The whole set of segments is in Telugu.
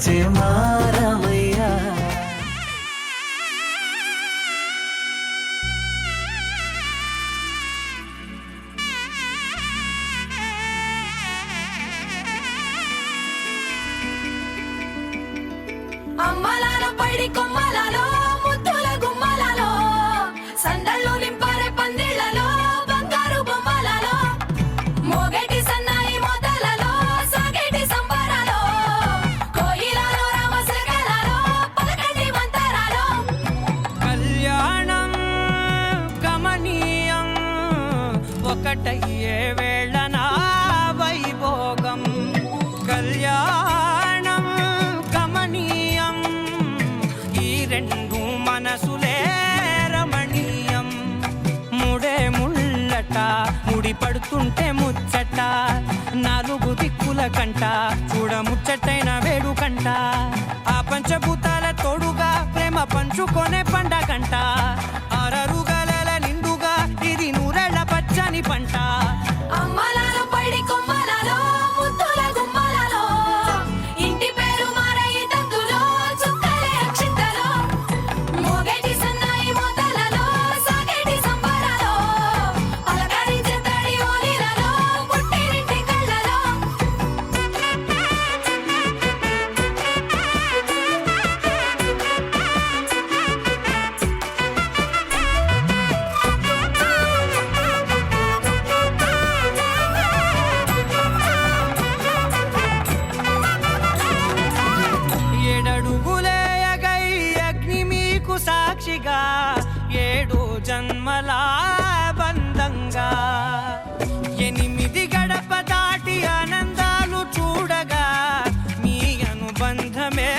వచ్చే మారమయ్యా. అమ్మలాలో పైడి కొమ్మలలో ముద్దుల గుమ్మలలో సందళ్ళు నింపారే పందిళ్లలో బంగారు బొమ్మలలో మోగేటి సన్నాయి మోతలలో సాగేటి సంబరాలో కోయిలలో రామశకలలో పలకటి మంతరాలో కళ్యాణం గమనీయం ఒకటయ్యే వేళనా వైభోగం. కళ్యాణం గమనీయం ఈ రెండు మనసులే రమణీయం. ముడే ముళ్ళట ముడి పడుతుంటే ముచ్చట నాలుగు దిక్కుల కంట చూడ ముచ్చటైన వేడుకంట. ఆ పంచభూతాల తోడుగా ప్రేమ పంచుకొనే పండగంట. అరరుగల నిండుగా ఇది నూరెళ్ళ పచ్చని పంట. అమ్మలాలో పైడి కొమ్మలలో ముద్దుల గుమ్మలలో ఇంటి పేరు మారయి తందులో చుక్కలే అక్షింతలో మోగేటి సన్నాయి మోతలలో సాగేటి సంబరాలో పలకరించే తడి ఓలిలలో పుట్టినింటి కళ్ళలో ఏడడుగులేయగై అగ్ని మీకు సాక్షిగా ఏడు జన్మల బంధంగా 8 గడప దాటి ఆనందాలు చూడగా మీ అనుబంధమే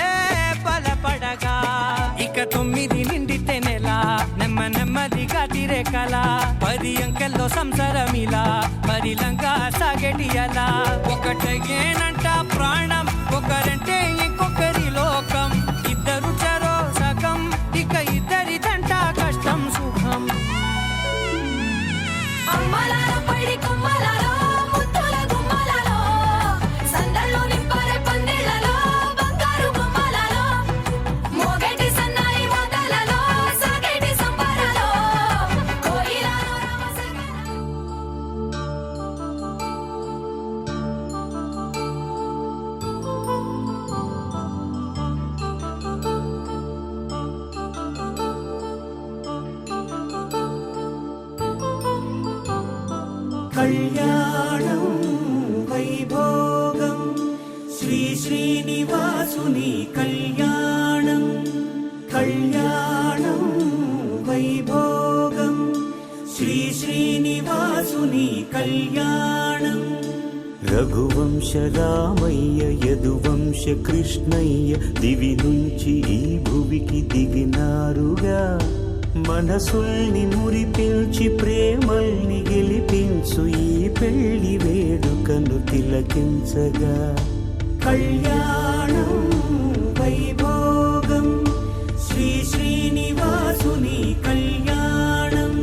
బలపడగా. ఇక 9 నిండితే నెల నెమ్మదిగా తిరే కల 10 అంకెల్లో సంసారమిలా పరిలంగా సాగేటి అలా. ఒకటేనంట ప్రాణం ఒకరంటే ఇంకొకరి లోకం. ఇద్దరు చరో సగం ఇక ఇద్దరిదంట కష్టం సుఖం. అమ్మలాలో పైడి కొమ్మలలో ముద్దుల గుమ్మలలో సందళ్ళు నింపారే పందిళ్లలో బంగారు బొమ్మలలో మోగేటి సన్నాయి మోతలలో సాగేటి సంబరాలో కోయిలలో రామశకలలో కళ్యాణం వైభోగం శ్రీ శ్రీనివాసుని కళ్యాణం. కళ్యాణం వైభోగం శ్రీ శ్రీనివాసుని కళ్యాణం. రఘువంశ రామయ్య యదువంశ కృష్ణయ్య దివి నుంచి ఈ భువికి దిగినారుగా. మనసుల్ని మురిపించి ప్రేమల్ని గెలిపించు ఈ పెళ్లి వేడుకను తిలకించగా. కళ్యాణం వైభోగం శ్రీ శ్రీనివాసుని కళ్యాణం.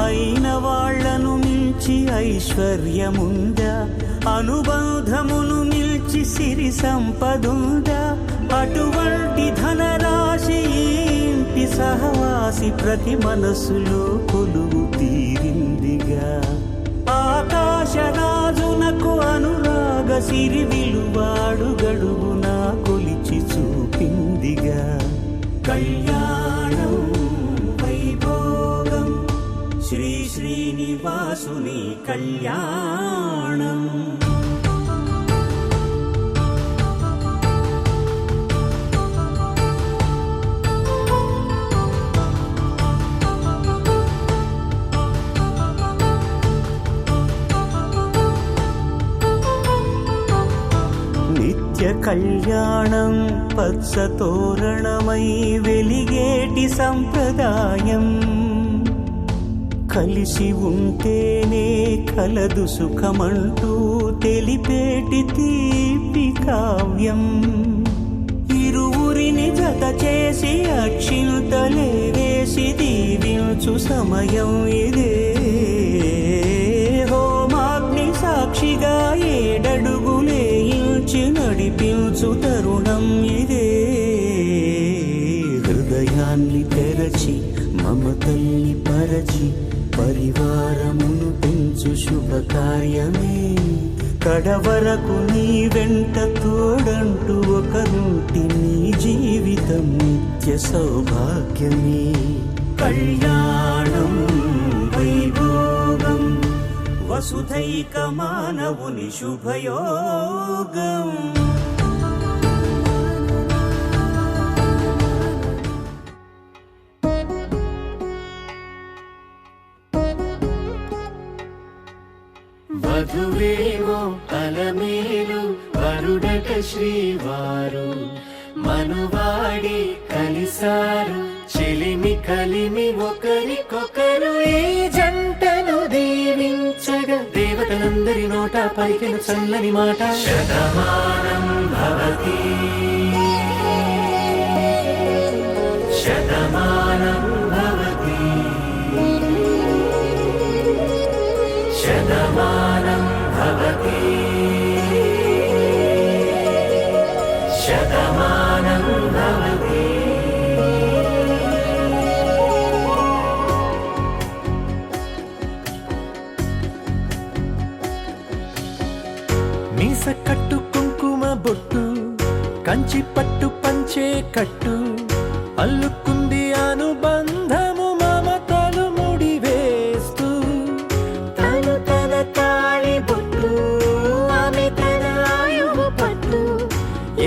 అయిన వాళ్లను మించి ఐశ్వర్యముందా, అనుబంధమును మిల్చి సిరి సంపదుందా. అటువంటి ధనరాశి ఇంటి సహవాసి ప్రతి మనసులో కొలువు తీరిందిగా. ఆకాశరాజునకు అనురాగ సిరి విలువాడు గడుగునా కొలిచి చూపిందిగా. కళ్యాణం వైభోగం శ్రీ శ్రీనివాసుని కళ్యాణం. నిత్య కళ్యాణం పచ్చ తోరణమై వెలిగేటి సంప్రదాయం. కలిసి ఉంటేనే కలదు సుఖమంటూ తెలిపేటి తీపి కావ్యం. ఇరువురిని జత చేసి అక్షింతలే వేసి దీవించు సమయం ఇదే హోమాగ్ని సాక్షిగా ఏడడుగులేయించి నడిపించు తరుణం ఇదే హృదయాన్ని తెరచి మమతల్ని పరచి పరివారమును పెంచు శుభకార్యమే కడవరకు నీ వెంట తోడంటూ ఒకరుంటి నీ జీవితం నిత్య సౌభాగ్యమే కళ్యాణం వైభోగం వసుధైక మానవుని శుభయోగం వధువేమో అలమేలు వరుడట శ్రీవారు మనువాడి కలిసారు చెలిమి కలిమి ఒకరికొకరు ఈ జంటను దీవించగా దేవతలందరి నోట పలికిన చల్లని మాట శతమానం భవతి శతమానం భవతి శతమానం భవతి శతమానం భవతి మీస కట్టు కుంకుమ బొట్టు కంచి పట్టు పంచే కట్టు అల్లుకుంది అనుబంధము మమతలు ముడివేస్తూ తను తన తాళి బొట్టు ఆమె తన ఆయువు పట్టు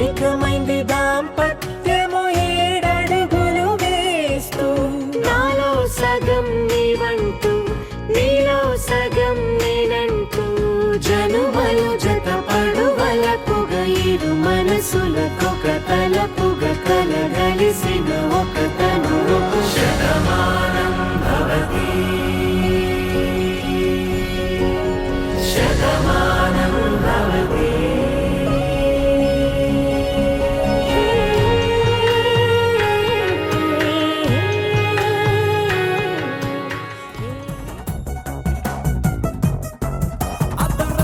ఏకమైంది దాంపత్యము ఏడడుగులు వేస్తూ నాలో సగం నీవంటూ నీలో సగం నేనంటూ జనుమలు జత పడువలపుగ ఇరు మనసులకొక తలపుగ కలగలిసిన ఒక తను శతమానం భవతి శతమానం భవతి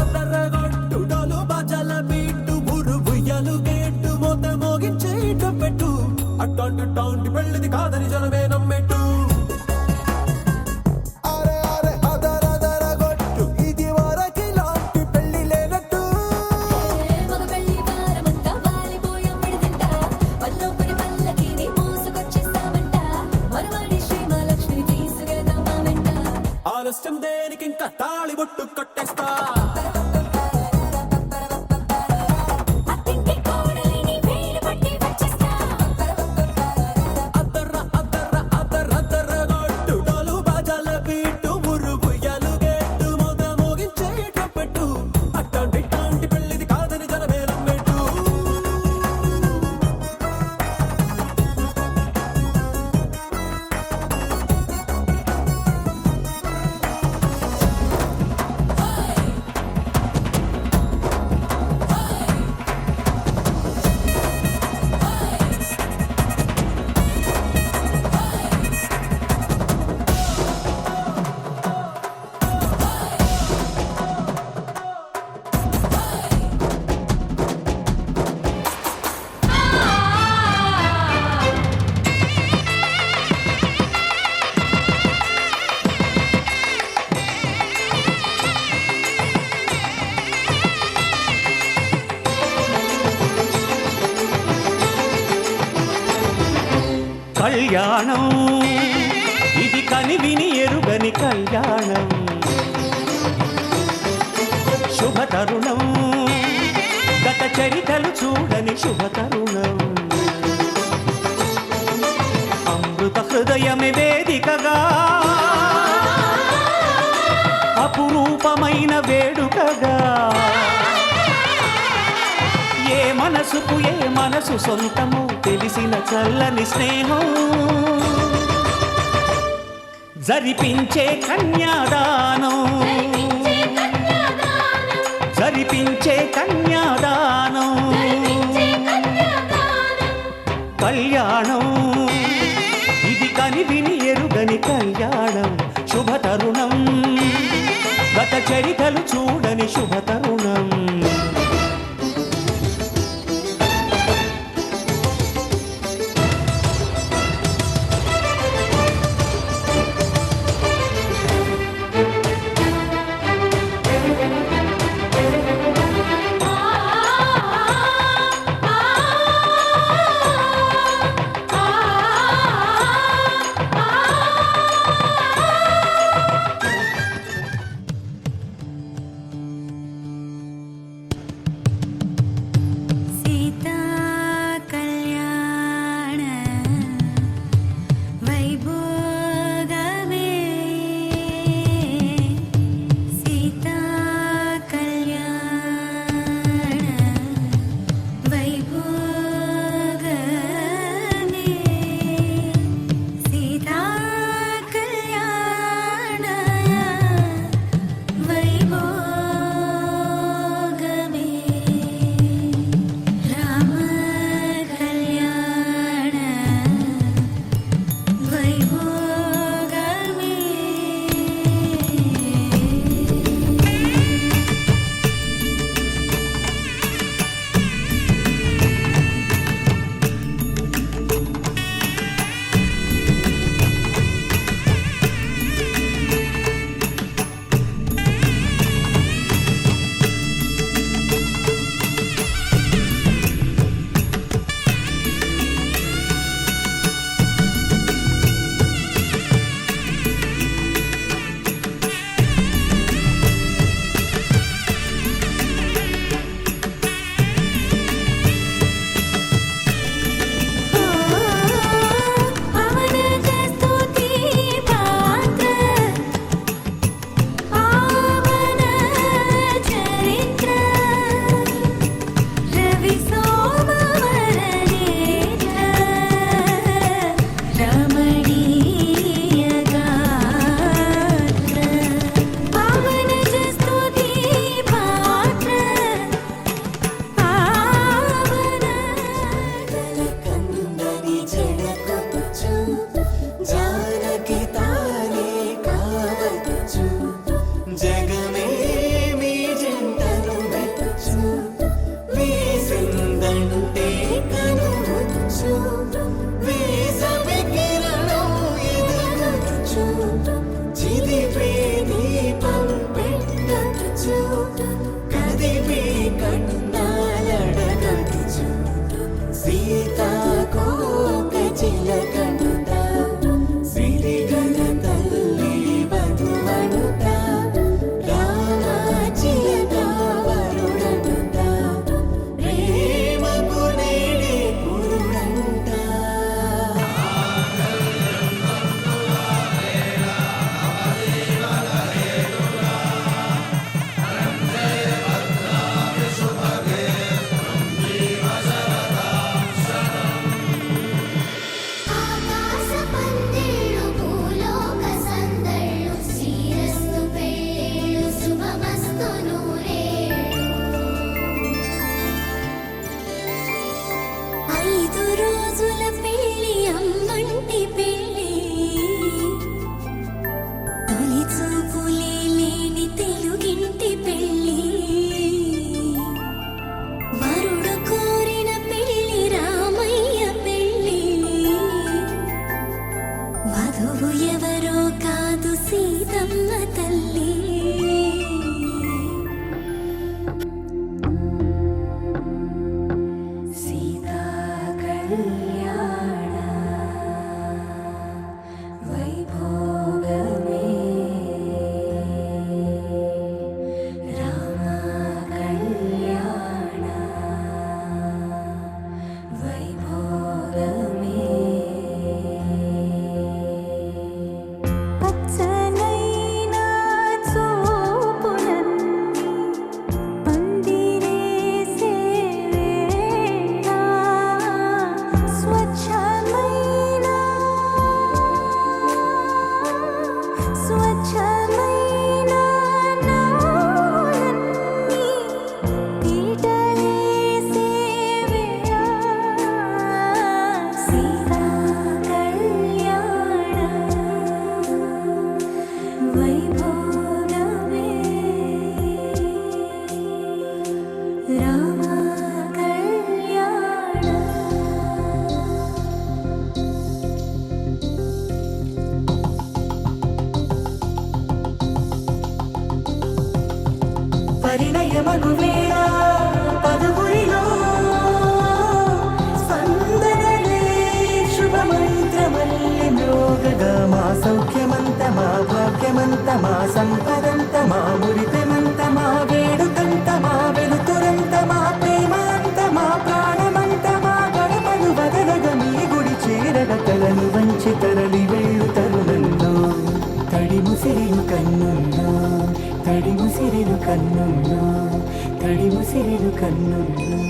అద్దరద్దరగొట్టుడలు బజల బీటు బురు బుయ్యలు గేటు మోత మోగించేట పెట్టు అట్టంటి టౌంటి పెళ్ళిది కాదని జనమే నమ్మెట్టు అరే అరే అదరదరగొట్టు ఇది వరకి లాంటి పెళ్లి లేనట్టు మగ పెళ్లి వారమంతా వాలిపోయమ్మిడి తింట పల్లొప్పటి పల్లకిని మోసుకొచ్చేస్తామంట మరవాడి శ్రీమహాలక్ష్మిని తీసుకెళ్దామా వెంట ఆలస్యం దేనికి ఇంకా తాళి బొట్టు కట్టేస్తా అత్తింటి కోడలిని వేలు పట్టి వచ్చేస్తా అద్దరద్దరగొట్టుడలు బజల బీటు బురు బుయ్యలు గేటు మోత మోగించేట పెట్టు అట్టంటి టౌంటి పెళ్ళిది కాదని జనమే నమ్మెట్టు కళ్యాణం ఇది కనివిని ఎరుగని కళ్యాణం శుభతరుణం గత చరితలు చూడని శుభతరుణం అమృత హృదయమే వేదికగా అపురూపమైన వేడుకగా ఏ మనసుకు ఏ మనసు సొంతము తెలిసిన చల్లని స్నేహం జరిపించే కన్యాదానం జరిపించే కన్యాదానం కళ్యాణం ఇది కనివిని ఎరుగని కళ్యాణం ప్రియమగు వేళ పదుగురిలో స్పందనలే శుభమంత్రమల్లి మ్రోగగా మా సౌఖ్యమంత మా భాగ్యమంత మా సంపదంత మా మురిపెమంత మా వేడుకంత మా వెలుతురంత మా ప్రేమంత మా ప్రాణమంత మా గడపను బదలగ మీ గుడి చేరగ తలను వంచి తరలి వెళ్ళు తరుణంలో తడి ముసిరిలు కన్నుల్లో తడి ముసిరిలు కన్నుల్లో తడి ముసిరిలు కన్నుల్లో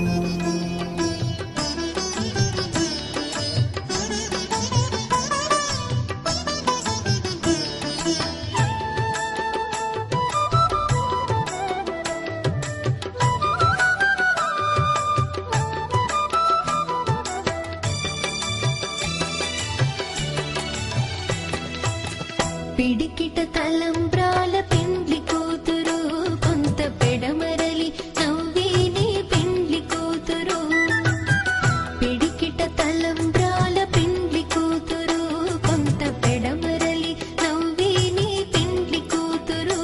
పిడికిట తలంబ్రాల పెండ్లి కూతురు కొంత పెడమరలి నవ్వేనే పెండ్లి కూతురు పిడికిట తలంబ్రాల పెండ్లి కూతురు కొంత పెడమరలి నవ్వేనే పెండ్లి కూతురు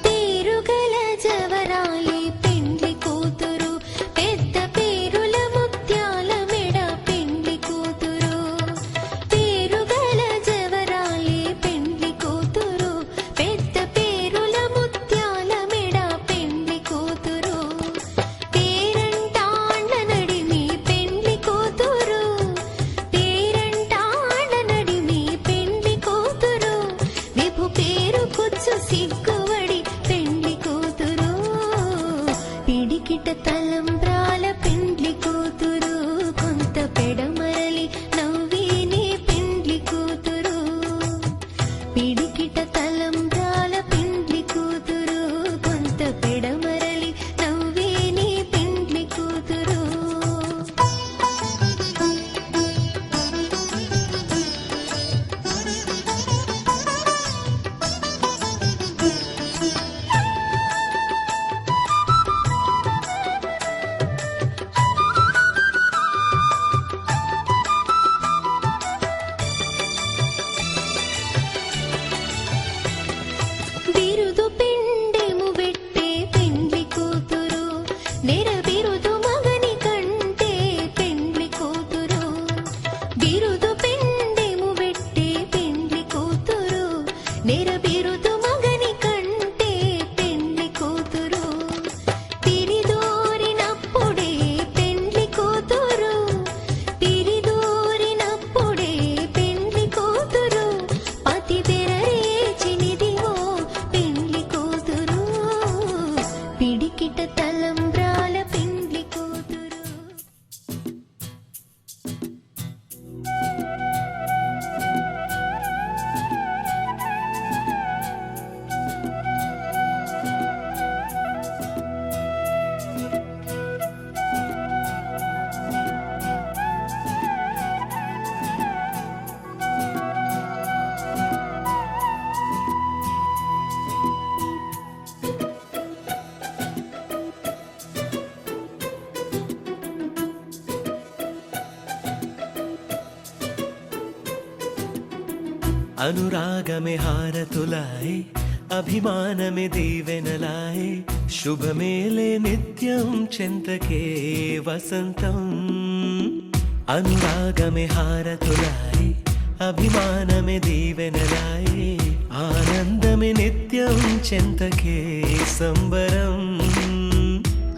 పేరుగల జవరాలి పెండ్లి కూతురు పెద్ద పేరుల ముత్యాల మెడ పెండ్లి కూతురు పేరుగల జవరాలి పెండ్లి కూతురు పెద్ద పేరుల ముత్యాల మెడ పెండ్లి కూతురు పేరంటాండ్ల నడిమి పెండ్లి కూతురు పేరంటాండ్ల నడిమి పెండ్లి కూతురు విభు పేరు కుచ్చు సిగ్గువడి పెండ్లి కూతురు పిడికిట తలంబ్రాల పెండ్లి కూతురు కొంత పెడమరలి నవ్వేనే పెండ్లి కూతురు పిడికిట తలంబ్రాల పెండ్లి కూతురు కొంత పెడమరలి నవ్వేనే పెండ్లి కూతురు బిరుదు పిండెము వెట్టే పెండ్లి కూతురు నెర బిరుదు మగని కంటే పెండ్లి కూతురు బిరుదు పిండెము వెట్టే పెండ్లి కూతురు నెర బిరుదు మగని కంటే పెండ్లి కూతురు తిరిదోరినప్పుడే పెండ్లి కూతురు తిరిదోరినప్పుడే పెండ్లి కూతురు పతి బెరరేచినిదివో పెండ్లి కూతురు పిడికిట తలంబ్రాల పెండ్లి కూతురు అనురాగమే హారతులాయే అభిమానమే దీవెనలాయే శుభమేలే నిత్యం చింతకే వసంతం అనురాగమే హారతులాయే అభిమానమే దీవెనలాయే ఆనందమే నిత్యం చింతకే సంబరం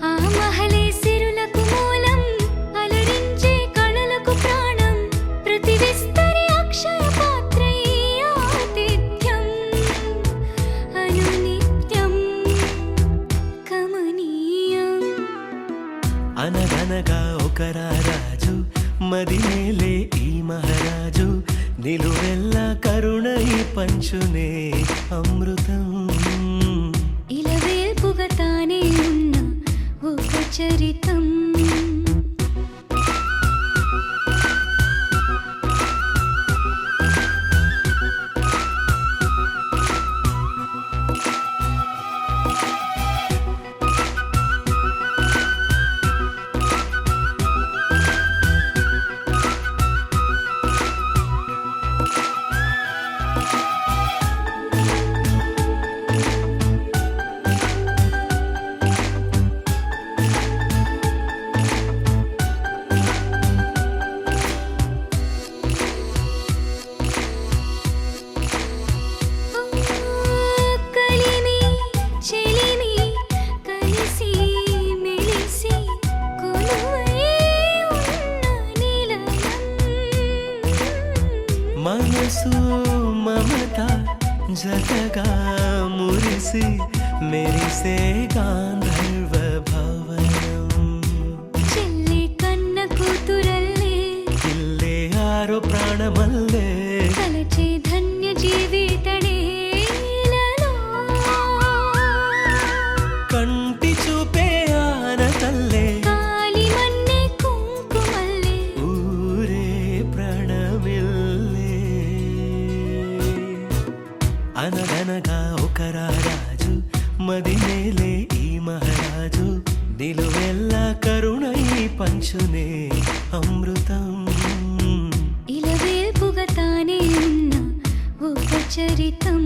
ఆ మహలే సిరులకు మూలం అలరించే కళలకు ప్రాణం ప్రతి విస్తరి అక్షయ పాత్రై ఆతిథ్యం అనునిత్యం కమనీయం అనగనగా ఒక రాజు మదిమేలే ఈ మహారాజు నిలువెల్లా కరుణై పంచునే అమృతం ఇలవేల్పుగా తానే ఉన్న ఒక చరితం మనసు మమత జతగా మురిసి మెరిసే గాంధర్వ భవనం చెల్లి కన్న కూతురల్లే ఇల్లే ఆరో ప్రాణమల్లే కలచే ధన్య జీవితడే ఇలలో. కంటి చూపే ఆనతల్లే కాలి మన్నే కుంకుమల్లే ఊరే ప్రణమిల్లే అనగనగా ఒక రాజు మదినేలే ఈ మహారాజు నిలువెల్ల కరుణై పంచునే అమృతం ఇలవేల్పుగా తానే ఉన్న ఒక చరితం.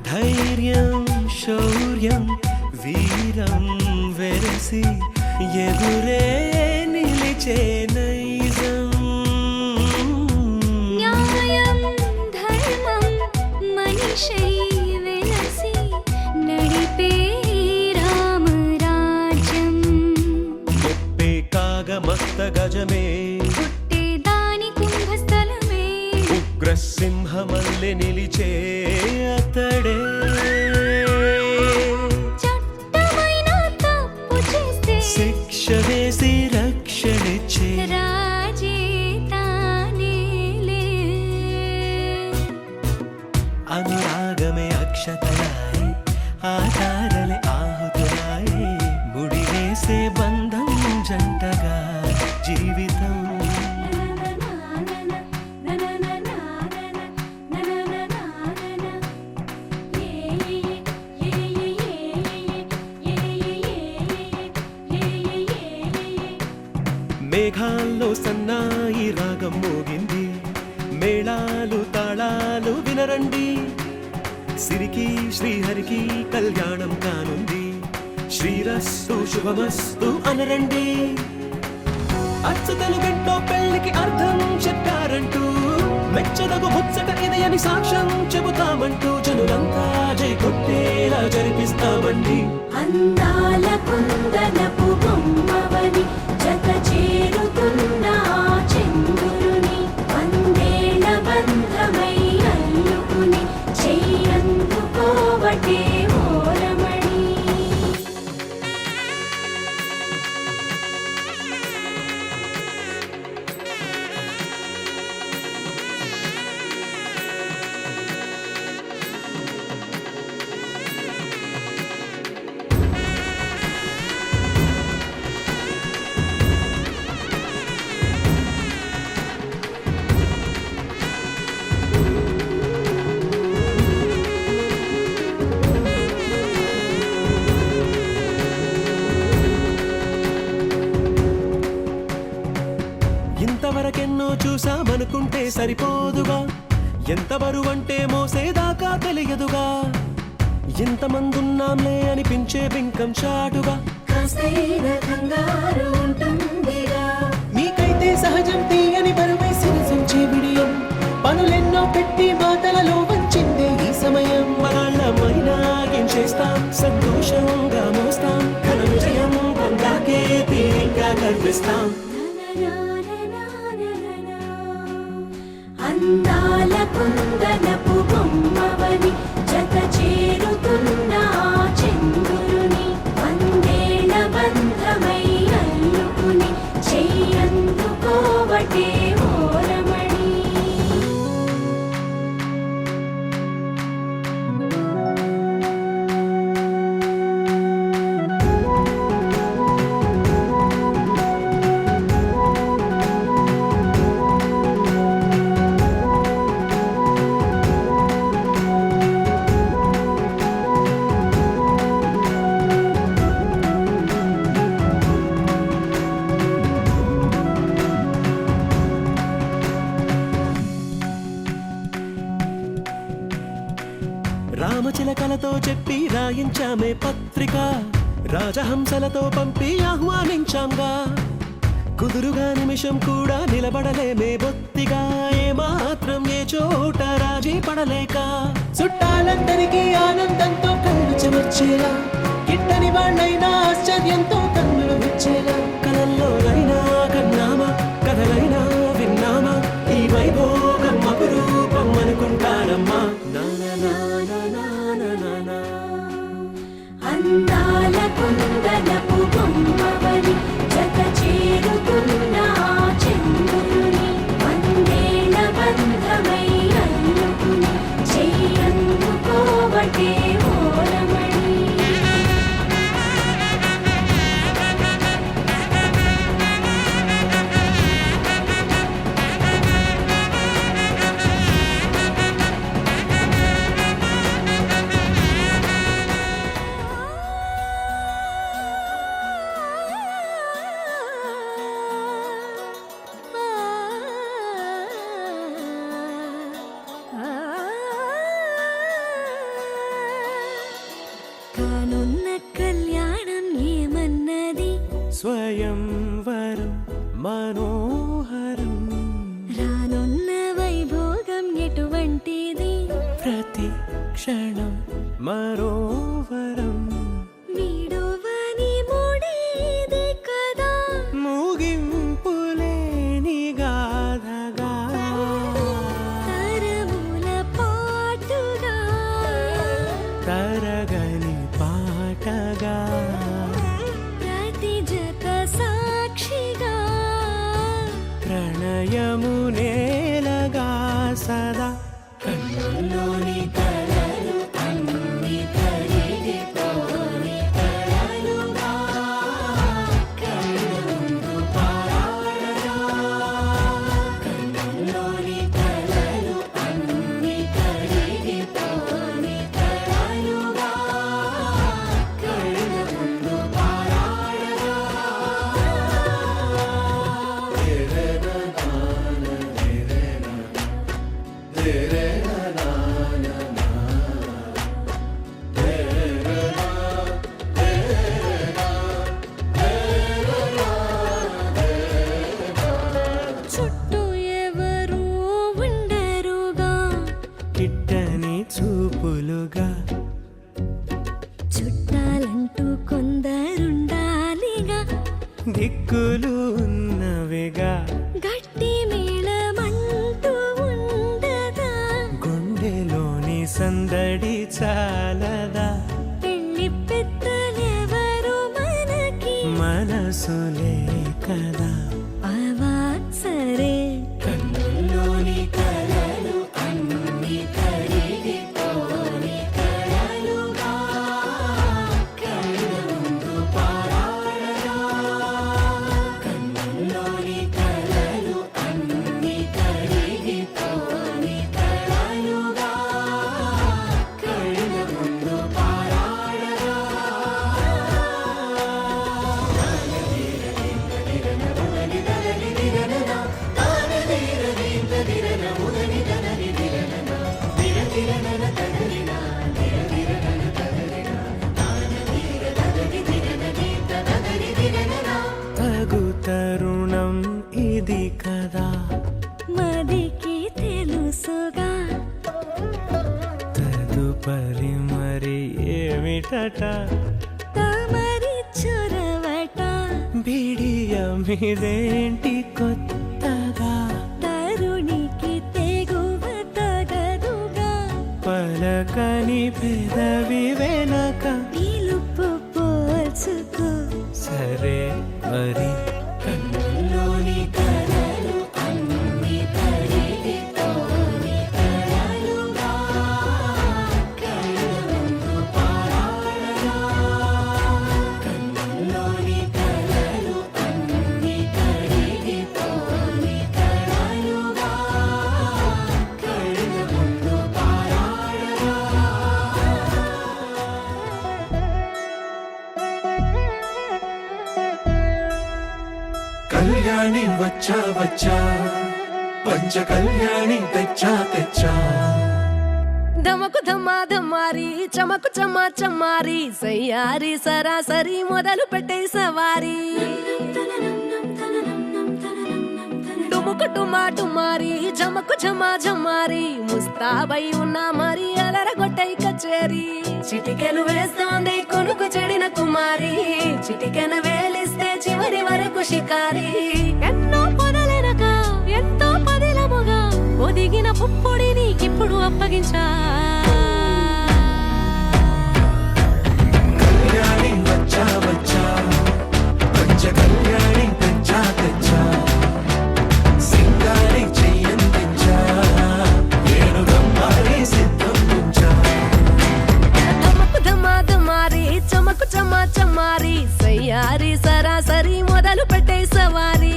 ధైర్యం శౌర్యం వీరం వెరసి ఎదురే నిలిచే నైజం న్యాయం ధర్మం మనిషై వెలసి నడిపే రామరాజ్యం. ముప్పే కాగమస్త గజమే పుట్టే దాని కుంభస్థలమే ఉగ్రసింహమల్లె నిలిచే అతడే చట్టమైన తప్పు చేస్తే శిక్ష వేసి రక్షణిచ్చే రాజే తానేలే. అనురాగమే అక్షతలాయి ఆధారలే ఆహుతులాయి ముడివేసే బంధం జంటగా జీవితం మేఘాల్లో సన్నాయి రాగం మోగింది మేళాలు తాళాలు వినరండి సిరికి శ్రీహరికి కళ్యాణం కానుంది శ్రీరస్తు శుభమస్తు అనరండి అచ్చతలు గంటో పెళ్లికి అర్థం చెప్పారంటూ మెచ్చదగు ముచ్చట ఇది అని సాక్ష్యం చెబుతామంటూ జనులంతా జై కొట్టేలా జరిపిస్తామండి అందాల కుందనపు బొమ్మవని జత చేరుతున్న ఆ చంద్రుని వందేళ్ల బంధమై అల్లుకుని చెయ్యందుకోవటే ఓరమణి. ఇంతవరకెన్నో చూసామనుకుంటే సరిపోదుగా ఎంత బరువంటే మోసేదాకా తెలియదుగా ఇంతమందున్నాంలే అనిపించే బింకం చాటుగా కాస్తైన కంగారు ఉంటుందిగా మీకైతే సహజం తీయని బరువై సిరిసించే బిడియం పనులెన్నో పెట్టి మాటలలో వంచిందే ఈ సమయం మనాళ్ళమైనా చేస్తాం సంతోషంగా మోస్తాం ఘన విజయం పొందాకే తీరిగ్గా కనిపిస్తాం అందాల కుందనపు బొమ్మవని జత చేరుతున్న ఆ చంద్రుని వందేళ్ల బంధమై అల్లుకుని చెయ్యందుకోవటే ఓరమణి. రాతలతో చెప్పి రాయించామే పత్రిక రాజహంసలతో పంపి ఆహ్వానించాంగా కుదురుగా నిమిషం కూడా నిలబడలేమే బొత్తిగా ఏమాత్రం ఏ చోట రాజీ పడలేక చుట్టాలందరికీ ఆనందంతో కళ్ళు చెమర్చేలా గిట్టని వాళ్ళైనా ఆశ్చర్యంతో కన్నులు విచ్చేలా కలల్లోనైనా కన్నామా కథలైనా విన్నామా ఈ వైభోగం అపురూపం అనుకుంటానమ్మా అందాల కుందనపు బొమ్మవని జత చేరుతున్న ఆ చంద్రుని వందేళ్ల బంధమై అల్లుకుని చెయ్యందుకోవటే ఓరమణి కానున్న కళ్యాణం ఏమన్నది స్వయంవరం మనోహరం రానున్న వైభోగం ఎటువంటిది ప్రతి క్షణం మరోవరం వీడువని మూడేది కదా ముగింపులేని గాథగా తరముల పాటుగా తరగని పాటగా ప్రతి జత సాక్షిగా ప్రణయము నేలగా సదా కన్నుల్లోని కలలు అన్ని కరిగిపోని కలలుగా కళ్ళుందు పారాడగా కన్నుల్లోని కలలు అన్ని కరిగిపోని కలలుగా కళ్ళుందు పారాడగా చుట్టూ ఎవరు ఉండరుగా కిట్టని చూపులుగా చుట్టాలంటూ కొందరుండాలిగా దిక్కులు ఉన్నవిగా గట్టి మేళమంటూ ఉండదా గుండెలోని సందడి చాలదా పెళ్లి పెద్దలెవరు మనకి మనసులే కదా అవా సరే కన్నుల్లోని కలలు అన్ని కరిగిపోని కలలుగా కళ్ళుందు పారాడగా కన్నుల్లోని కలలు అన్ని కరిగిపోని కలలుగా కళ్ళుందు పారాడగా తగు తరుణం ఇది కదా మదికి తెలుసుగా తదుపరి మరి ఏమిటట తమరి చొరవట బిడియమిదేంటి కొత్తగా తరుణికి తెగువ తగదుగా పలకని పెదవి వెనక పిలుపు పోల్చుకో సరే మరి కన్నుల్లోని కలలు అన్ని కరిగిపోని కలలుగా కళ్ళుందు పారాడగా కన్నుల్లోని కలలు అన్ని కరిగిపోని కలలుగా కళ్ళుందు పారాడగా కళ్యాణి వచ్చా వచ్చా పంచ కళ్యాణి తెచ్చా తెచ్చా ధమకు ధమ్మా ధమ్మారి చమకు చమ్మా చమ్మారి సయ్యారి సరాసరి మొదలు పెట్టే సవారీ డుముకు డుమా డుమారి జమకు ఝమా ఝమారి ముస్తాబై ఉన్నా మరి అలరగొట్టై కచేరి చిటికెను వేస్తోంది కొనుకు చెడిన కుమారి చిటికెన వేలిస్తే చివరి వరకు షికారి ఎన్నో పొదలెనక ఎంతో పదిలముగా ఒదిగిన పుప్పొడి నీకిప్పుడు అప్పగించా కళ్యాణి వచ్చా వచ్చా పంచ కళ్యాణి తెచ్చా తెచ్చా సింగారి చెయ్యందించా ఏనుగమ్మారి సిద్ధందించా ధమకు ధమా ధమారి చమకు చమ్మా చమ్మారి సయ్యారి సరాసరి మొదలు పెట్టే సవారీ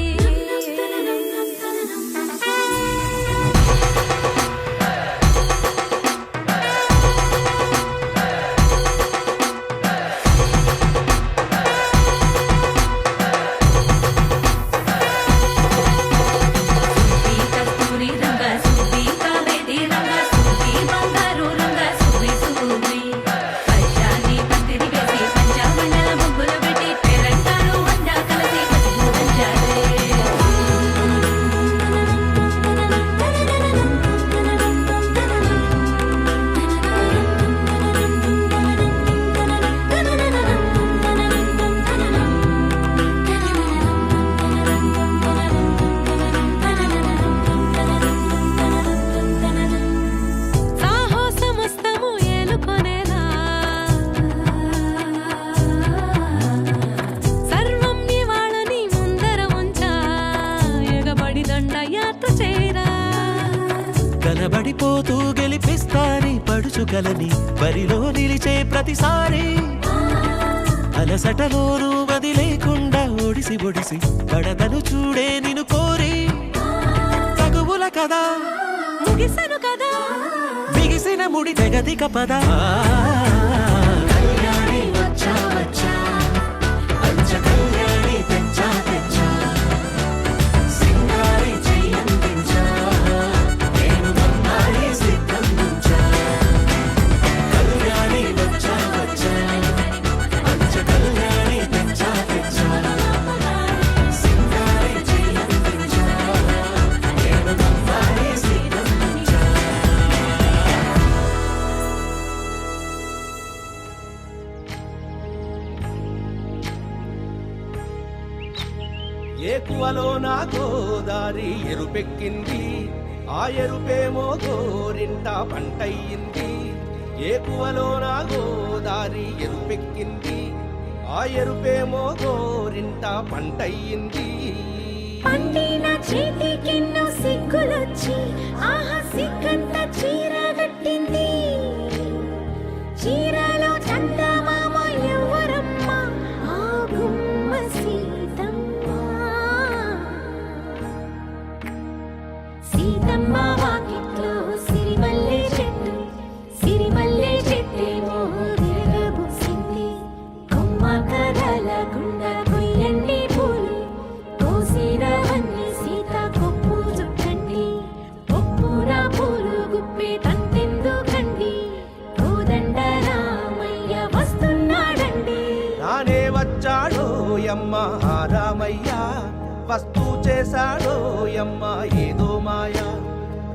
కనబడిపోతూ గెలిపిస్తాని పడుచుగలని బరిలో నిలిచే ప్రతిసారి అలసటలోనూ వది లేకుండా ఒడిసి ఒడిసి పడతను చూడే నిన్ను కోరి తగువుల కదా ముగిసను కదా బిగిసిన ముడి తెగదిక పదా కళ్యాణి వచ్చా వచ్చా పంచ కళ్యాణి తెచ్చా తెచ్చా సింగారి చెయ్యందించా ఏనుగమ్మారి సిద్ధందించా కళ్యాణి వచ్చా వచ్చా పంచ కళ్యాణి తెచ్చా తెచ్చా సింగారి చెయ్యందించా ఏనుగమ్మారి సిద్ధందించా ఏకువలో నా గోదారి ఎరుపెక్కింది ఆ ఎరుపేమో గోరింట పంటయ్యింది ఏకువలో నా గోదారి ఎరుపెక్కింది ఆ ఎరుపేమో గోరింట పంటయ్యింది పండిన చేతికెన్నో సిగ్గులొచ్చి ఆహా సిగ్గంత చీర కట్టింది చీరలో చందమామ ఎవరమ్మ ఆ గుమ్మ సీతమ్మ సీతమ్మ వాకిట్లో సిరిమల్లె చెట్టేమో విరగబూసింది కొమ్మ కదలకుండా కొయ్యండి పూలు కోసిరవన్నీ సీత కొప్పు చుట్టండి ఒప్పున పూలు గుప్పే తంతెందుకండి కోదండ రామయ్య వస్తున్నాడండి రానే వచ్చాడో యమ్మ ఆ రామయ్య వస్తూ చేశాడో యమ్మ ఏదో మాయా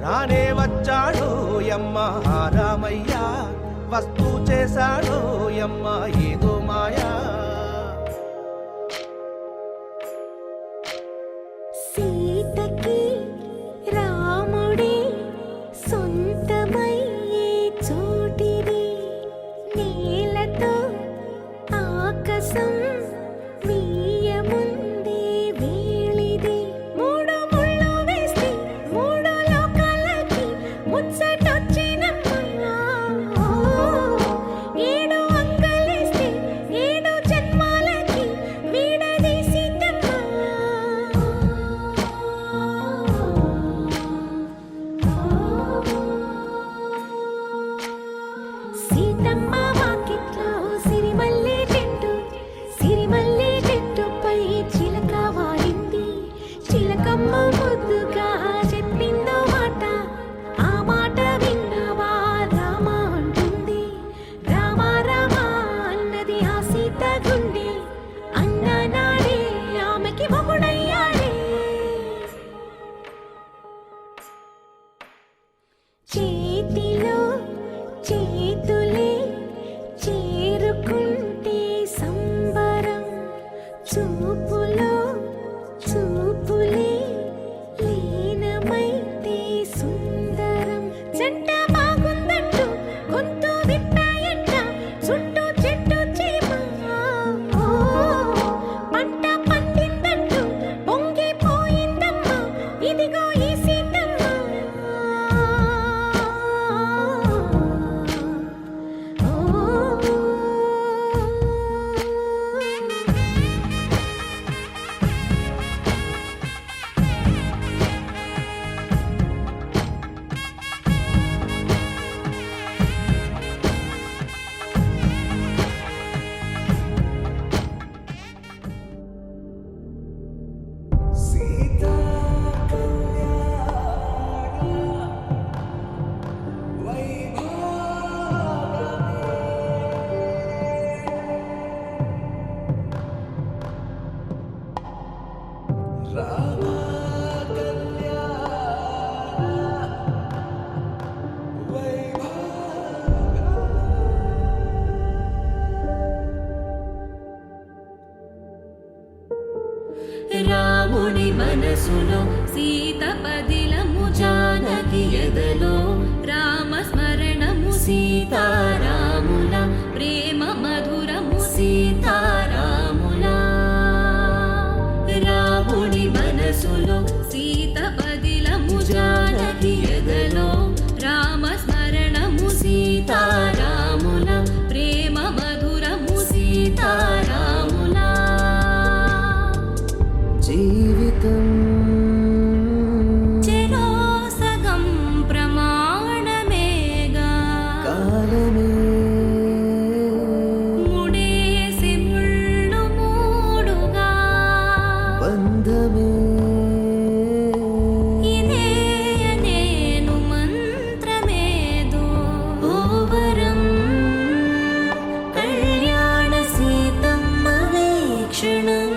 రానే వచ్చాడో యమ్మ ఆ రామయ్య వస్తూ చేశాడో యమ్మ ఏదో మాయా సీతకి రాముడే సొంతమయ్యే చోటిది నేలతో ఆకాశం మీయముందే వేళిది మూడు ముళ్ళు వేస్తే మూడు లోకాలకి ముచ్చటొచ్చినమ్మా ఏడు అంగలేస్తే ఏడు జన్మాలకి వీడదీసిందమ్మా సీతమ్మ వాకిట్లో సిరిమల్లె చెట్టు సిరిమ రాముని మనసులో సీత పదిలము జానకి ఎదలో రామ స్మరణము సీతారాముల ప్రేమ మధురము సీతారాముల రాముని మనసులో సీత పదిలము జానకి ఎదలో రామ స్మరణము సీతారాముల ప్రేమ మధురము సీతారాముల జీవితం చెరో సగం ప్రమాణమేగా కాలమే ముడేసి ముళ్ళు మూడుగా బంధమే ఇదే నేను మంత్రమేదో ఓవరం కళ్యాణ సీతమ్మ వీక్షణం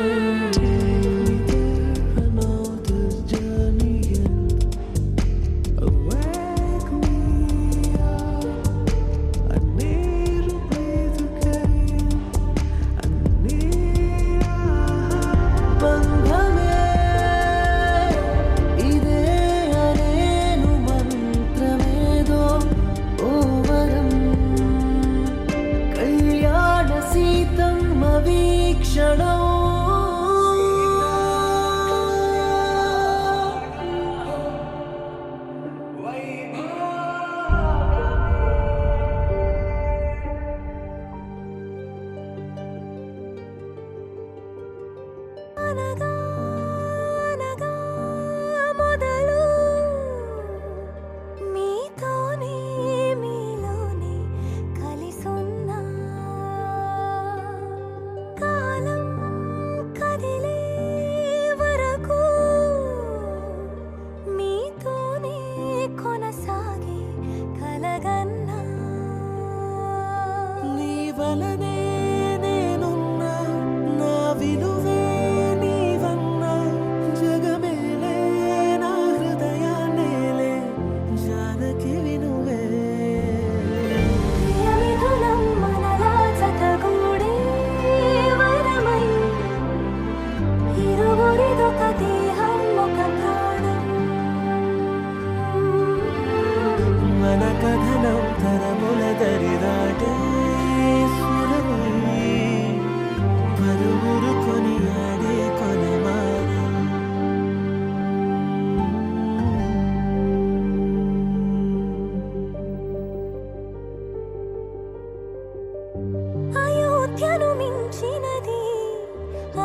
అయోధ్యను మించినది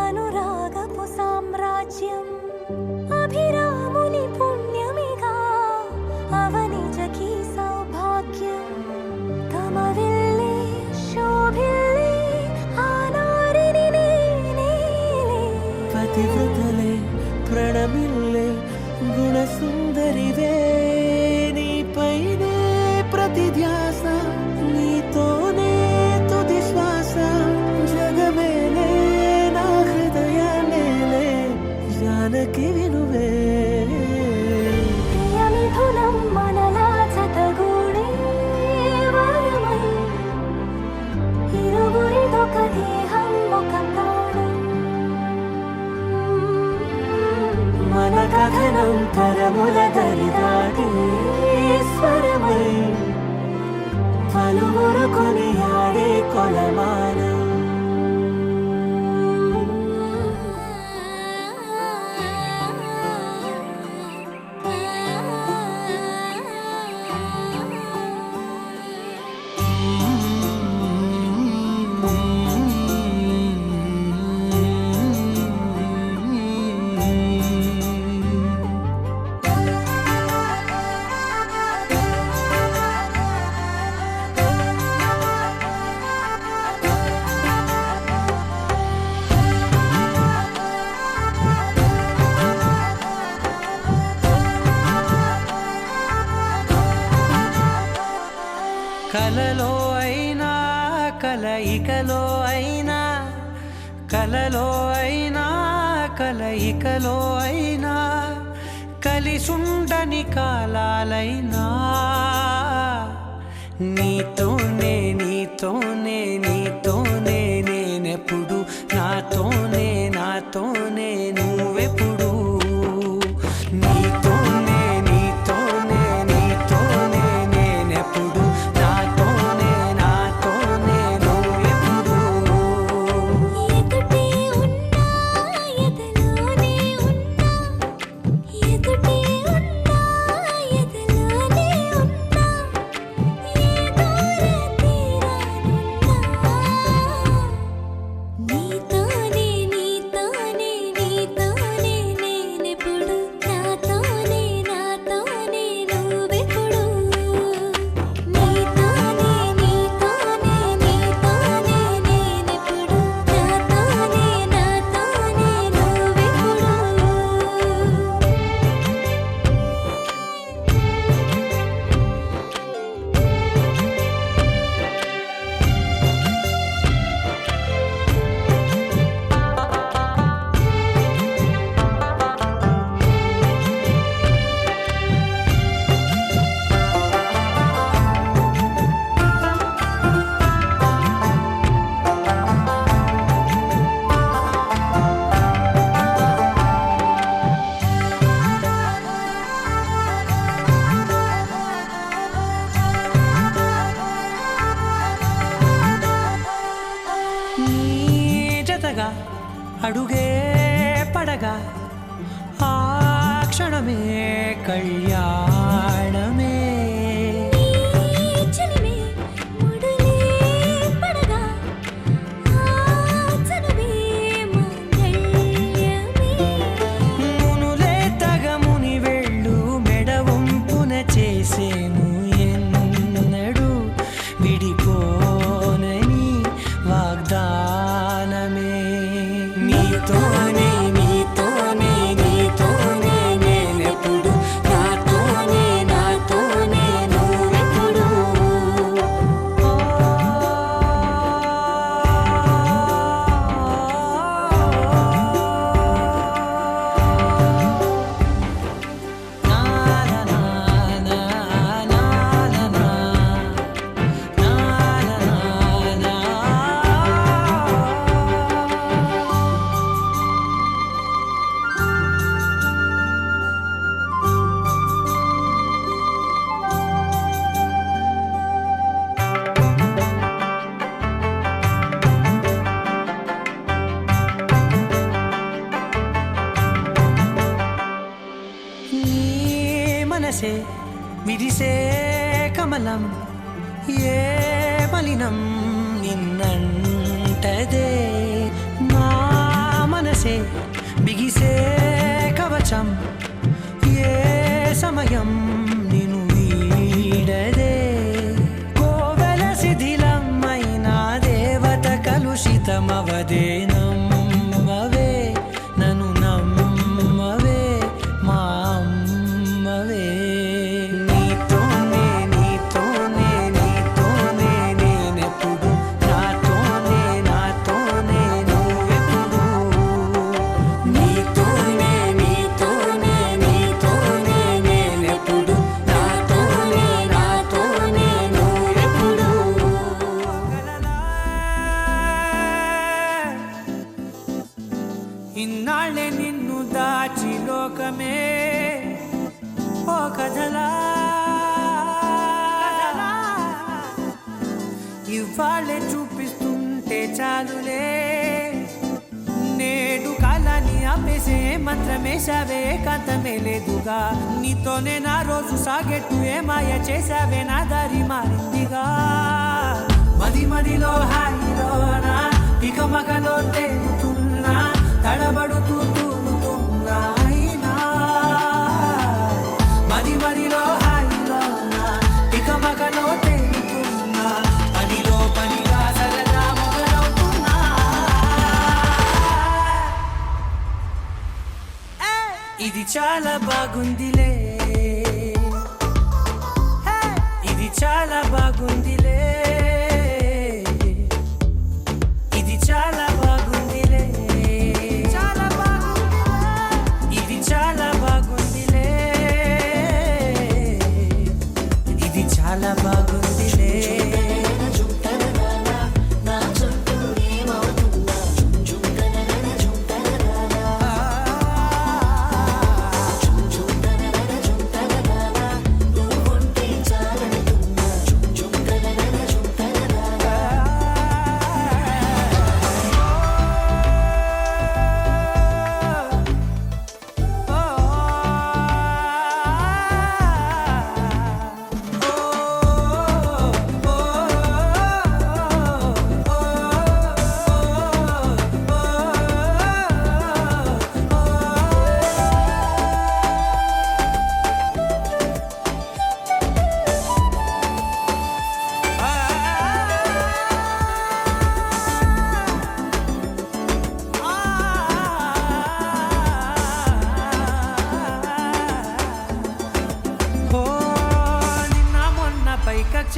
అనురాగపు సామ్రాజ్యం అభిరాముని పుణ్యమిగా అవనిజకి సౌభాగ్యం తమ విల్లే శోభిల్లే ఆనారిని నేనే పతివ్రతలే ప్రణమిల్లే గుణసుందరివే నీపైనే ప్రతి ధ్యాస నీతోనే తుది శ్వాస జగమేలే నా హృదయాన్నేలే జానకి వినువే ప్రియమిథునం మనలా జతగూడే వరమై ఇరువురిదొక దేహం ఒక ప్రాణం మన కథనం తరముల దరిదాటి స్వరమై పలువురు కొనియాడే కొలమానం కలలో అయినా కలయికలో అయినా కలలో అయినా కలయికలో అయినా కలిసుండని కాలాలైనా నీతోనే నీతోనే నీతోనే నేనెప్పుడు నాతోనే నాతోనే నువ్వెప్పుడు నీతోనే నీతోనే నీతోనే నేనెప్పుడు నాతోనే నాతోనే నువ్వెప్పుడు ఎదుటే ఉన్నా ఎదలోనే ఉన్నా ఎదుటే ఉన్నా ఎదలోనే ఉన్నా ఏ దూర తీరానున్నా నీతోనే నీతోనే నీతోనే నేనెప్పుడు నాతోనే నాతోనే నువ్వెప్పుడు నీతోనే నీతోనే నీతోనే నేనెప్పుడు నాతోనే నాతోనే నీ జతగా అడుగే పడగా ఆ క్షణమే కళ్యాణమే చెలిమే ముడులే పడగా ఆచనమే మంగళ్యమే మునులే తగముని వెళ్ళు మెడవంపున చేసేను ఎన్నడు విడిపోనని వాగ్దానమే నీతోనే నీతోనే నీతోనే నేనెప్పుడు నాతోనే నాతోనే నువ్వెప్పుడు నా నా నా నా నా నా నా నా. నీ మనసే విరిసే కమలం ఏ మలినం నిన్నంటదే నా మనసే బిగిసే కవచం ఏ సమయం నిన్ను వీడదే కోవెల శిథిలమైన దేవత కలుషితమవదే నమ్మవే నన్ను నమ్మవే మా అమ్మవే నీతోనే నీతోనే నీతోనే నేనెప్పుడు నాతోనే నాతోనే నువ్వెప్పుడు నీతోనే నీతోనే నీతోనే నేనెప్పుడు నాతోనే నాతోనే నువ్వెప్పుడు ఇన్నాళ్ళే నిన్ను దాచి లోకమే ఓ కథలా ఇవాళ్ళే చూపిస్తుంటే చాలులే నేడు కాలాన్ని ఆపేసే మంత్రమేశావే కాంతమే లేదుగా నీతోనే నా రోజు సాగెట్టు ఏ మాయ చేశావే నా దారి మారిందిగా మది మదిలో హాయిలోనా ఇక మగలో తేలుతున్నా తడబడుతూ తూలుతున్నా అయినా మది మదిలో హాయిలోనా ఇక మగలో తేలుతున్నా పనిలో పనిగా సరదా మొదలవుతున్నా ఇది చాలా బాగుందిలే ఇది చాలా బాగుందిలే ఇది చాలా బాగుందిలే చాలా బాగుంది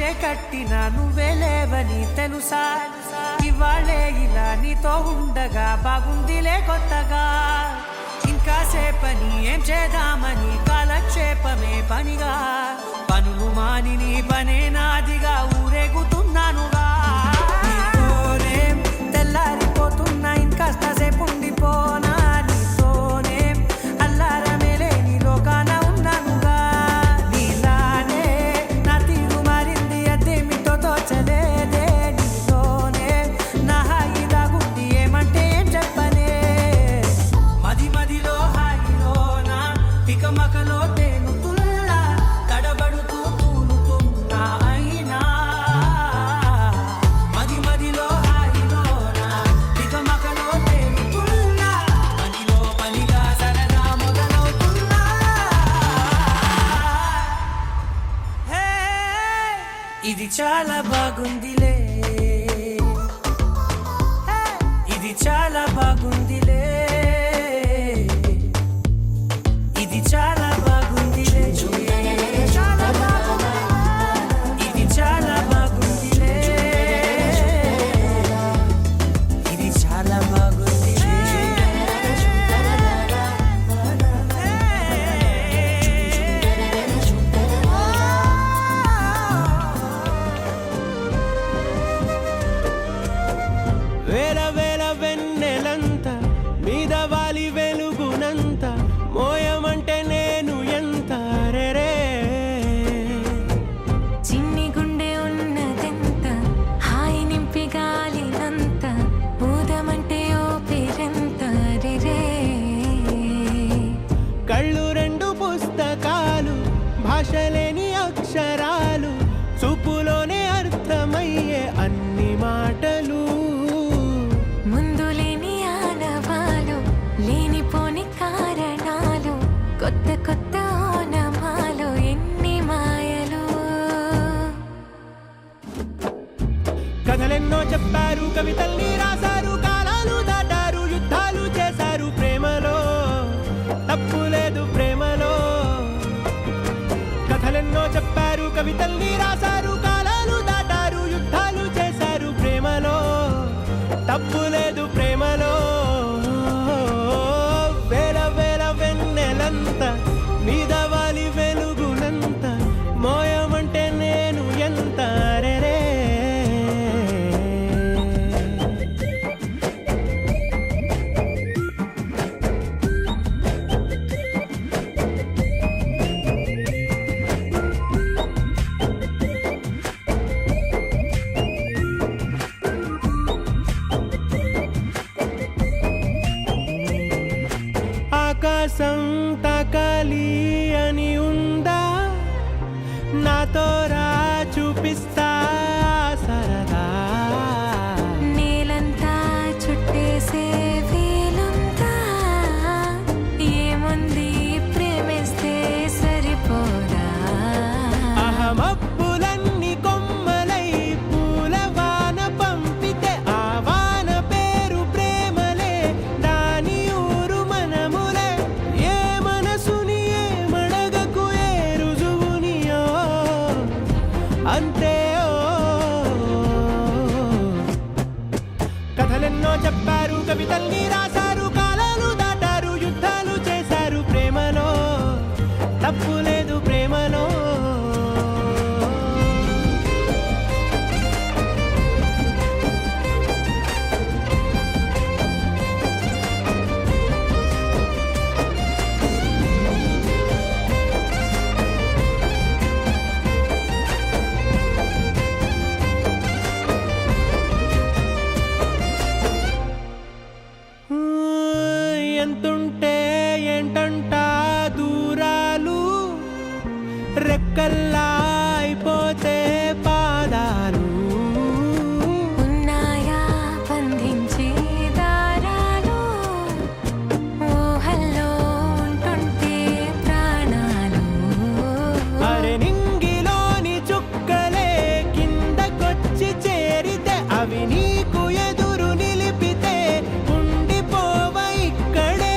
కట్టే కట్టినా నువ్వే లేవని తెలుసా ఇవాళే ఇలా నీతో ఉండగా బాగుందిలే కొత్తగా ఇంకా సేపని ఏం చేద్దామని కాలక్షేపమే పనిగా పనులు మాని నీ పనే నాదిగా ఊరేగుతున్నానుగా నీతోనే తెల్లారిపోతున్నా ఇంకాస్త సేపు ఉండిపోనా నీతోనే అల్లారమే లేని లోకాన ఉన్నానుగా నీలానే నా తీరు మారింది అదేమిటో తోచలేదే నీతోనే నా హాయి దాగుంది ఏమంటే ఏం చెప్పనే మది మదిలో హాయిలోనా పికమకలో తేలుతున్నా తడబడుతూ తూలుతున్నా అయినా మది మదిలో హాయిలోనా పికమకలో తేలుతున్నా పనిలో పనిగా సరదా మొదలవుతున్నా హే ఇది చాలా బాగుందిలే ఇది చాలా బాగుందిలే ఇది చాలా బాగుందిలే చాలా బాగుంది ఇది చాలా బాగుందిలే ఇది చాలా బాగుందిలే వేల వేల వెన్నెలంత మీద వాలి వెలుగునంత మోయమంటే నేను ఎంత రే చిన్ని గుండె ఉన్నదెంత హాయి నింపి గాలినంత ఊదమంటే ఓపిరెంత రే కళ్ళు రెండు పుస్తకాలు భాష లేని అక్షరాలు చూపులోనే అర్థమయ్యే అన్ని మాటలు ముందు లేని ఆనవాలు లేనిపోని కారణాలు కొత్త కొత్త ఓనమాలు ఎన్ని మాయలు కథలెన్నో చెప్పారు కవితల్ని రాశారు కాలాలు దాటారు యుద్ధాలు చేశారు ప్రేమలో తప్పు లేదు ప్రేమలో కథలెన్నో చెప్పారు కవితల్ని రాశారు కాలాలు దాటారు యుద్ధాలు చేశారు ప్రేమలో తప్పు లేదు ప్రేమలో వేల వేల వెన్నెలంత మీద వాలి వెలుగునంత మోయమంటే నేను ఎంత రే ఆకాశం తాకాలి అని ఉందా నాతో రా చూపిస్తా సరదా నేలంతా చుట్టేసే వీలుందా ఏముంది ప్రేమిస్తే సరిపోదా అహమప్పులన్నీ కొమ్మలై పూలవాన పంపితే ఆ వాన పేరు ప్రేమలే దాని ఊరు మనములే ఏ మనసుని ఏ మడగకు ఏ రుజువునియో అంతే కథలెన్నో చెప్పారు కవితల్ని రాశారు కాలాలు దాటారు యుద్ధాలు చేశారు ప్రేమలో తప్పు లేదు ప్రేమలో ఎంతుంటే ఏంటంట దూరాలు రెక్కల్లా అయిపోతే పాదాలు ఉన్నాయా బంధించే దారాలు ఊహల్లో ఉంటుంటే ప్రాణాలు అరే నింగిలోని చుక్కలే కిందకొచ్చి చేరితే అవి నీకు ఎదురు నిలిపితే ఉండిపోవ ఇక్కడే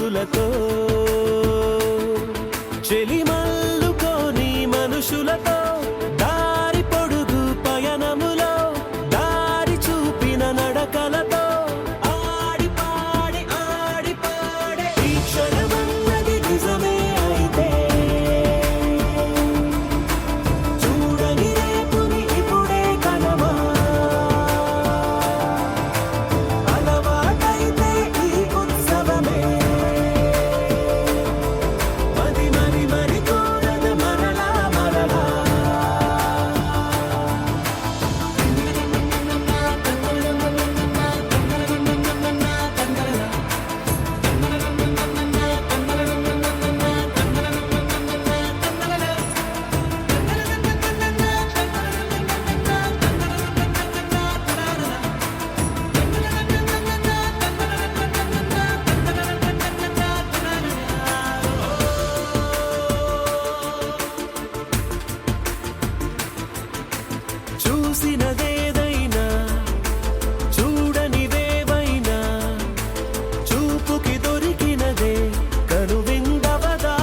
మనసులతో చెలిమల్లుకోని మనుషులతో దారి పొడుగు పయనములో దారి చూపిన నడకలతో ఆడి పాడే ఈ క్షణమన్నది నిజమే అయితే చూడని రేపుని ఇప్పుడే కనవా అలవాటైతే ఈ ఉత్సవమే మరి కోరద మరలా చూసినదేదైనా చూడనివేవైనా చూపుకి దొరికినదే కనువిందవదా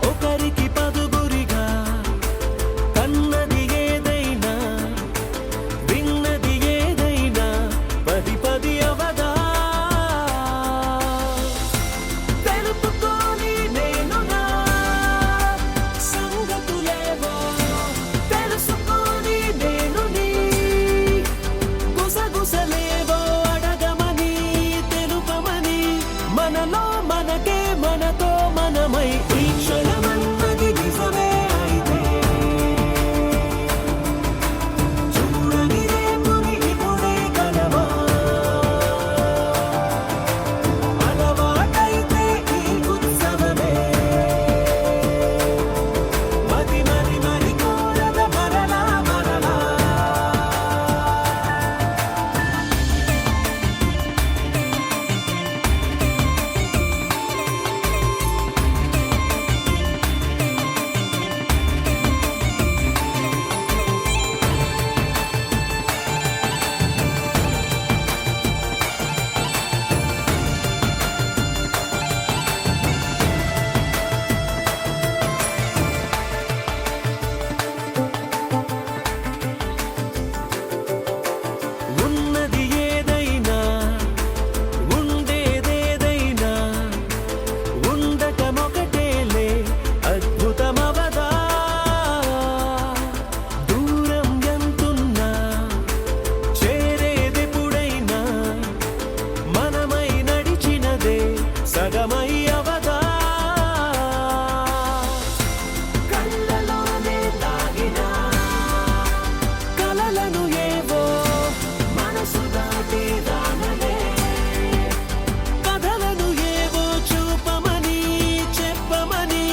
ఒకరికి పదుగురిగా కన్నది ఏదైనా విన్నది ఏదైనా పది అవదా తెలుపుకోని నేను నా సంగతులేవో తెలుసుకొని నేను నీ గుసగుసలేవో అడగమని తెలుపమని మనలో మనకే మనతో మనమై ఈ క్షణమన్నది నిజమే అయితే చూడని రేపుని ఇప్పుడే కలవా అలవాటైతే ఈ ఉత్సవమే మరి కోరద మరలా ఉన్నది ఏదైనా ఉండేదేదైనా ఉండటమొకటేలే అద్భుతమవదా దూరం ఎంతున్నా చేరేదెప్పుడైనా మనమై నడిచినదే సగమై అవదా కళ్ళలోనే దాగిన కలలను ఏవో మనసు దాటి రానలే కథలను ఏవో చూపమని చెప్పమని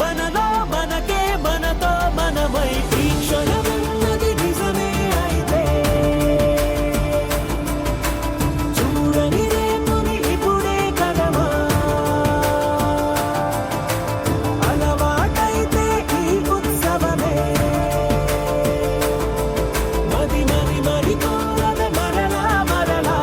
మనలో మనకే మనతో మనమై ఈ క్షణమన్నది నిజమే అయితే చూడని రేపుని ఇప్పుడే కలవా అలవాటైతే ఈ ఉత్సవమే మరి కోరద మరలా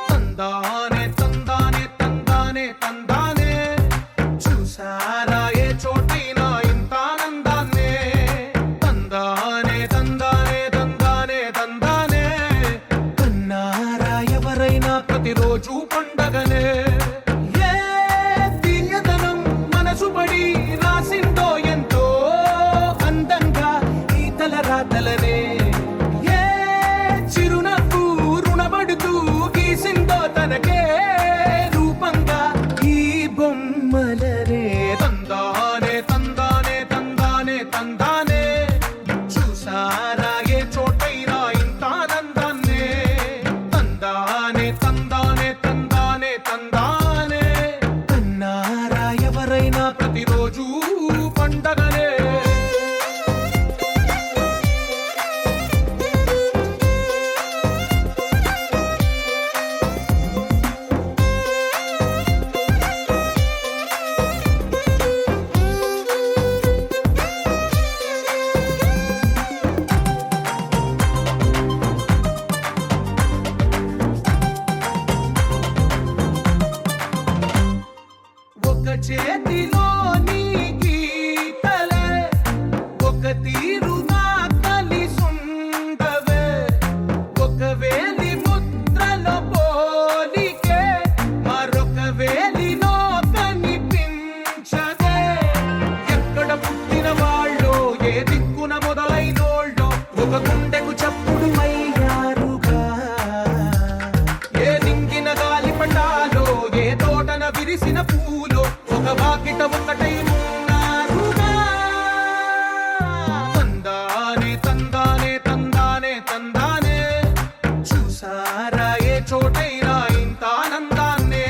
తందానే తందానే తందానే తందానే చూసారా ఏ చోటైనా ఇంత ఆనందాన్నే తందానే తందానే తందానే తందానే కన్నారా ఎవరైనా ప్రతిరోజు పండగనే ఏ తీయదనం మనసు పడి రాసిందో ఎంతో అందంగా ఈ తలరాతలనే ఏ చిరునవ్వు రుణపడుతూ గీసిందో తనకే రూపంగా ఈ బొమ్మలనే తందానే తందానే తందానే తందానే చూసారా ఏ చోటైనా ఇంత ఆనందాన్నే తందానే తందానే తందానే ఒక చేతిలోని గీతలే ఒక తీరుగా కలిసుండవే ఒక వేలి ముద్రలో పోలికే మరొక వేలిలో కనిపించదే ఎక్కడ పుట్టిన వాళ్ళో ఏ దిక్కున మొదలైనోళ్ళో ఒక గుండెకు చప్పుడు అయ్యారుగా ఏ నింగిన గాలి పండాలో ఏ తోటన విరిసిన పూలో ఒక వాకిట ఒకటై ఉన్నారుగా తందానే తందానే తందానే తందానే చూసారా ఏ చోటైనా ఇంత ఆనందాన్నే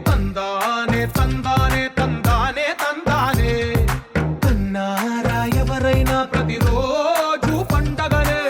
తందానే తందానే తందానే తందానే కన్నారా ఎవరైనా ప్రతిరోజు పండగనే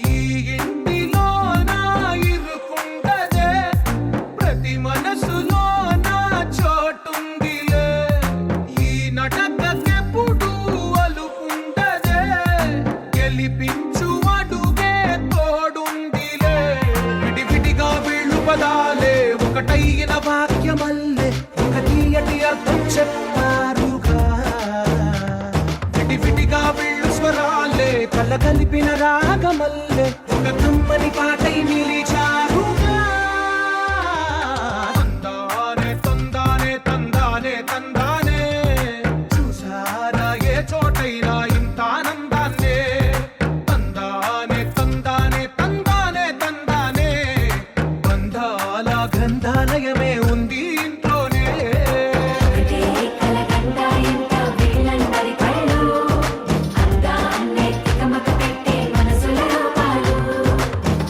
ఈ ఇంటిలో నా ఇరుకుండదే ప్రతి మనసులో నా చోటుందిలే ఈ నటకెప్పుడు అలుకుండదే గెలిపించు అడుగే తోడుందిలే విడివిడిగా వీళ్ళు పదాలే ఒకటైన వాక్యమల్లే ఒక తీయటి అర్థం చెప్పారుగా విడివిడిగా వీళ్ళు స్వరాలే కలగలిపిన రాగమల్లే ఒక కమ్మని పాటై నిలిచారుగా తందానే తందానే తందానే తందానే చూసారా ఏ చోటైనా ఇంత ఆనందాన్నే తందానే తందానే తందానే తందానే బంధాల గ్రంథాలయమే ఉంది ఇంట్లోనే కలగంట ఎంత వీళ్ళందరి కళ్ళు అందాన్నే తికమక పెట్టే మనసుల రూపాలు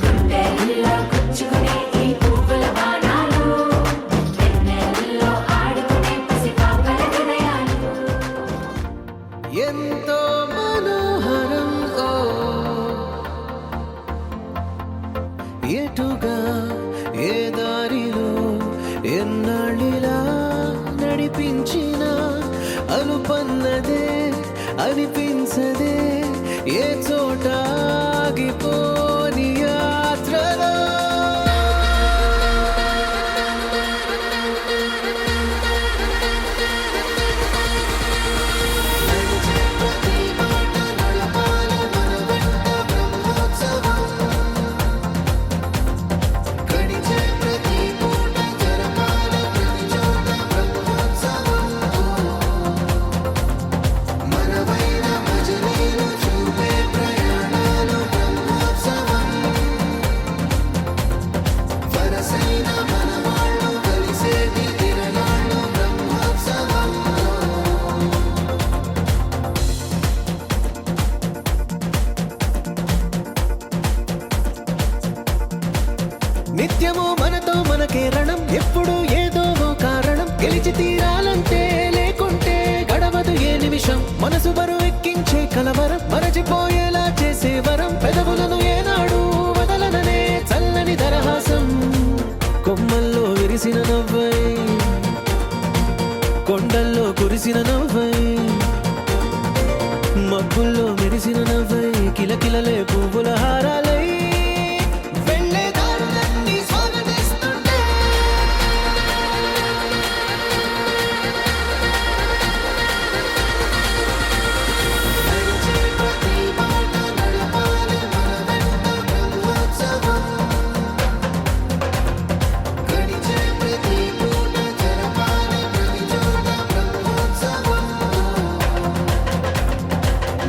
గుండెల్లో గుచ్చుకునే ఈ పువ్వుల బాణాలు వెన్నెల్లో ఆడుకునే పసిపాపల హృదయాలు ఎంతో మనోహరం ఓ ఎటుగా ఏ దారిలో ఎన్నాళ్ళిలా నడిపించిన అలుపన్నదే అనిపించదే ఏ చోట ఆగిపోని యాత్రలో నిత్యము మనతో మనకే రణం ఎప్పుడు ఏదో ఓ కారణం గెలిచి తీరాలంటే లేకుంటే గడవదు ఏ నిమిషం మనసు బరువు ఎక్కించే కలవరం మరచిపోయేలా చేసే వరం పెదవులను ఏనాడు వదలననే చల్లని దరహాసం కొమ్మల్లో విరిసిన నవ్వై కొండల్లో కురిసిన నవ్వై మబ్బుల్లో మెరిసిన నవ్వై కిలకిలలే పువ్వుల హారాలై వెళ్ళే దారులన్నీ స్వాగతిస్తుంటే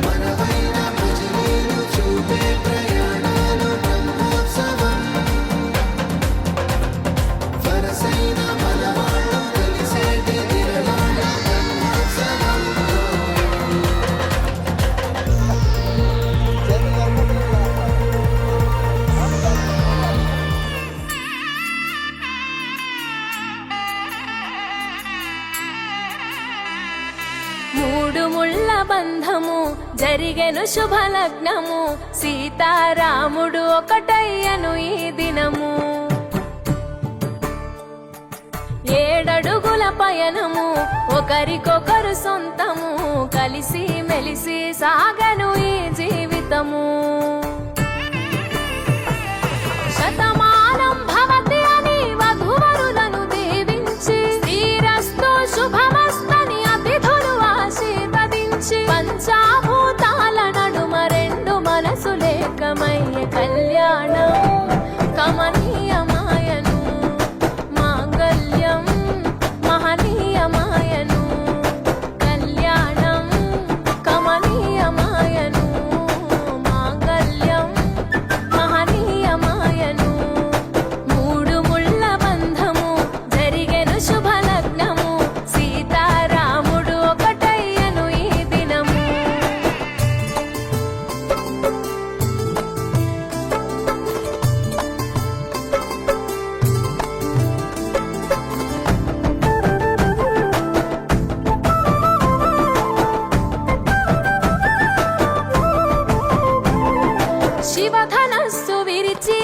మనవైన భజనీలు చూపే ప్రయాణాలు జరిగెను శుభలగ్నము సీతారాముడు ఒకటయ్యను ఈ దినము 7 అడుగుల పయనము ఒకరికొకరు సొంతము కలిసి మెలిసి సాగను ఈ జీవితము శతమానం భవతి అని వధువరులను దీవించి శ్రీరస్తు శుభమస్తని అతిథులు ఆశీర్వదించి పంచాభూతాల నడుమ 2 మనసులేకమయ్యే కళ్యాణం కమనీయమాయను మాంగళ్యం మహనీయమాయను కళ్యాణం కమనీయమాయను మాంగళ్యం మహనీయమాయను 3 ముళ్ళ బంధము జరిగెను శుభలగ్నము సీతారాముడు ఒకటయ్యను ఈ దినము శివధనస్సు విరిచి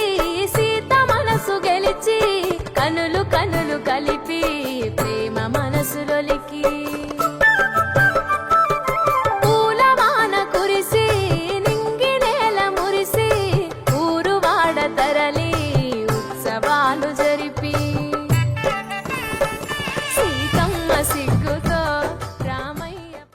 సీత మనసు గెలిచి కనులు